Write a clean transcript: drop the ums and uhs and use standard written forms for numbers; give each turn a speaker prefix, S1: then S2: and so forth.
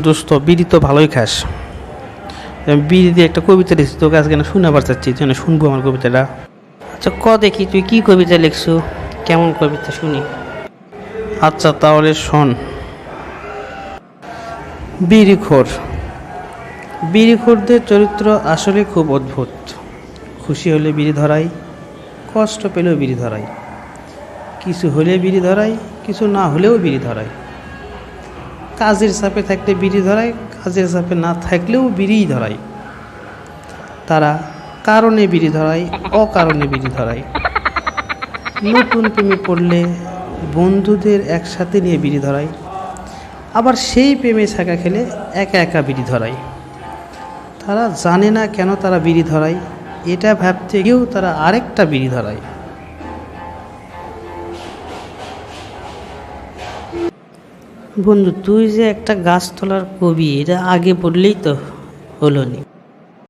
S1: দোস্ত বিড়ি তো ভালোই খাস। বিড়ি দিয়ে একটা কবিতা লিখছি, তোকে আজকে না শোনাবার চাচ্ছি, তুই না শুনবো আমার কবিতাটা। আচ্ছা দেখি তুই কি কবিতা লিখছো, কেমন কবিতা শুনি। আচ্ছা তাহলে শোন। বিড়িখোর। বিড়িখোরদের চরিত্র আসলে খুব অদ্ভুত। খুশি হলে বিড়ি ধরাই, কষ্ট পেলেও বিড়ি ধরাই, কিছু হলে বিড়ি ধরাই, কিছু না হলেও বিড়ি ধরাই, কাজের চাপে থাকলে বিড়ি ধরাই, কাজের চাপে না থাকলেও বিড়িই ধরাই। তারা কারণে বিড়ি ধরাই, অকারণে বিড়ি ধরাই। নতুন প্রেমে পড়লে বন্ধুদের একসাথে নিয়ে বিড়ি ধরাই, আবার সেই প্রেমে ছাকা খেলে একা একা বিড়ি ধরাই। তারা জানে না কেন তারা বিড়ি ধরায়, এটা ভাবতে গিয়েও তারা আরেকটা বিড়ি ধরায়। বন্ধু তুই যে একটা গাছতলার কবি, এটা আগে বললেই তো হলো নি।